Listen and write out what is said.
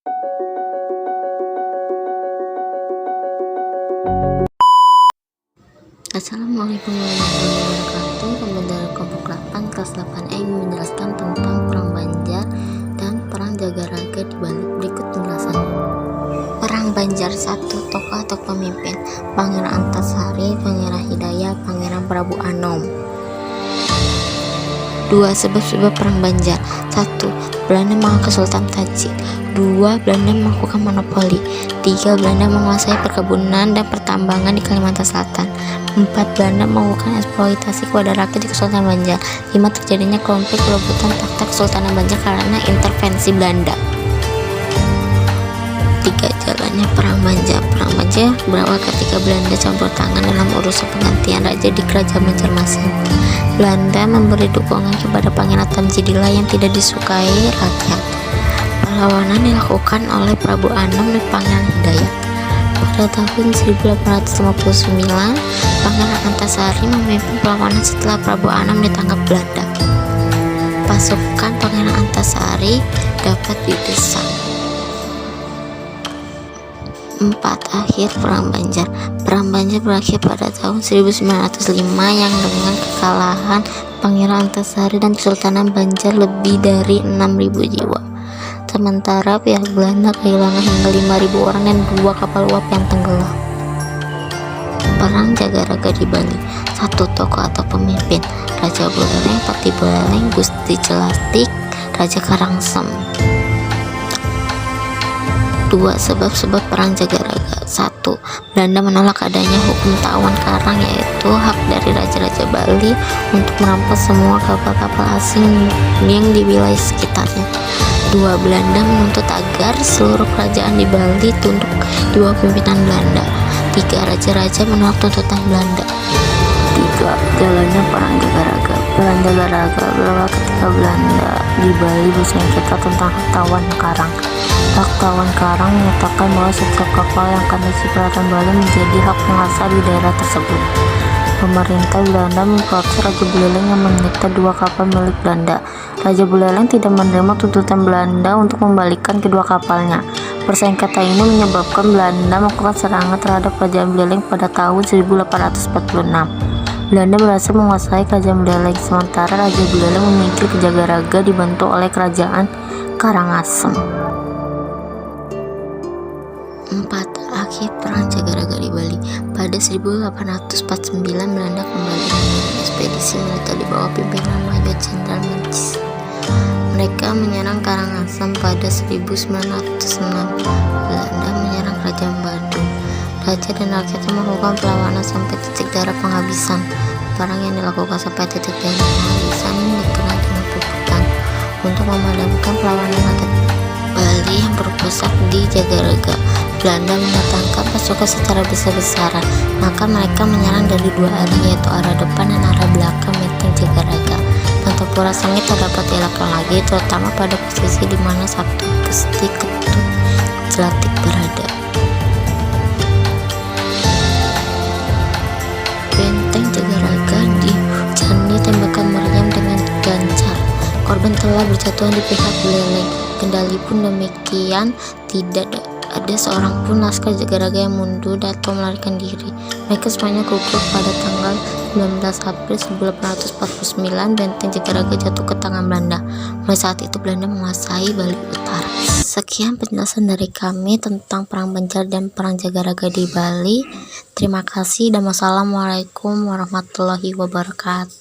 Assalamualaikum warahmatullahi wabarakatuh. Pembelajaran kelompok 8 kelas 8E menjelaskan tentang perang Banjar dan perang Jagaraga di Bali. Berikut penjelasannya. Perang Banjar. 1. Tokoh atau pemimpin: Pangeran Antasari, Pangeran Hidayat, Pangeran Prabu Anom. 2. Sebab-sebab perang Banjar. 1. Belanda mengangkat Sultan Tajik. 2. Belanda melakukan monopoli. 3. Belanda menguasai perkebunan dan pertambangan di Kalimantan Selatan. 4. Belanda melakukan eksploitasi kepada rakyat di Kesultanan Banjar. 5. Terjadinya konflik perebutan takhta Kesultanan Banjar karena intervensi Belanda. 3. Jalannya perang Banjar. Perang Banjar berawal ketika Belanda campur tangan dalam urusan penggantian raja di Kerajaan Banjarmasin. Belanda memberi dukungan kepada Pangeran Tamjidillah yang tidak disukai rakyat. Perlawanan dilakukan oleh Prabu Anom dan Pangeran Hidayat. Pada tahun 1859, Pangeran Antasari memimpin perlawanan setelah Prabu Anom ditangkap Belanda. Pasukan Pangeran Antasari dapat didesak. 4. Akhir perang Banjar. Perang Banjar berakhir pada tahun 1905 yang dengan kekalahan Pangeran Antasari dan Kesultanan Banjar lebih dari 6.000 jiwa. Sementara pihak Belanda kehilangan hingga 5.000 orang dan 2 kapal uap yang tenggelam. Perang Jagaraga di Bali. 1. Tokoh atau pemimpin: Raja Buleleng, Pati Buleleng, Gusti Celatik, Raja Karangsem. 2. Sebab-sebab perang Jagaraga. 1. Belanda menolak adanya hukum tawan karang, yaitu hak dari Raja-Raja Bali untuk merampas semua kapal-kapal asing yang di wilayah sekitarnya. 2. Belanda menuntut agar seluruh kerajaan di Bali tunduk di bawah pimpinan Belanda. 3. Raja-raja menolak tuntutan Belanda. 3. Jalannya perang Jagaraga. Perang Jagaraga berawal ketika Belanda di Bali bersengketa tentang hak tawan karang. Hak tawan karang menyatakan bahwa setiap kapal yang akan mengisi daratan Bali menjadi hak penguasa di daerah tersebut. Pemerintah Belanda memprotes Raja Buleleng yang menyita 2 kapal milik Belanda. Raja Buleleng tidak menerima tuntutan Belanda untuk membalikan kedua kapalnya. Persengketa ini menyebabkan Belanda melakukan serangan terhadap Kerajaan Buleleng pada tahun 1846. Belanda berhasil menguasai Kerajaan Buleleng, sementara Raja Buleleng memiliki Jagaraga dibantu oleh Kerajaan Karangasem. 4. Akhir perang Jagaraga di Bali. Pada 1849 Belanda kembali mengirim ekspedisi militer di bawah pimpinan Mayor Jenderal Mencis. Mereka menyerang Karangasem pada 1906. Belanda menyerang Kerajaan Bandung. Raja dan rakyatnya melakukan perlawanan sampai titik darah penghabisan. Perang yang dilakukan sampai titik darah penghabisan dikenal dengan puputan. Untuk memadamkan perlawanan rakyat Bali yang berpusat di Jagaraga, Belanda mendatangkan pasukan secara besar-besaran. Maka mereka menyerang dari 2 arah, yaitu arah depan dan arah belakang benteng Jagaraga. Tempura sengit tak dapat dielakkan lagi, terutama pada posisi di mana satu Gusti Ketut Celatik berada. Benteng Jagaraga dihujani tembakan meriam dengan gancar. Korban telah berjatuhan di pihak Buleleng. Kendali pun demikian, tidak ada seorang pun laskar Jagaraga yang mundur atau melarikan diri. Mereka semuanya gugur pada tanggal 19 April 1849. Benteng Jagaraga jatuh ke tangan Belanda. Mulai saat itu Belanda menguasai Bali Utara. Sekian penjelasan dari kami tentang perang Banjar dan perang Jagaraga di Bali. Terima kasih dan wassalamualaikum warahmatullahi wabarakatuh.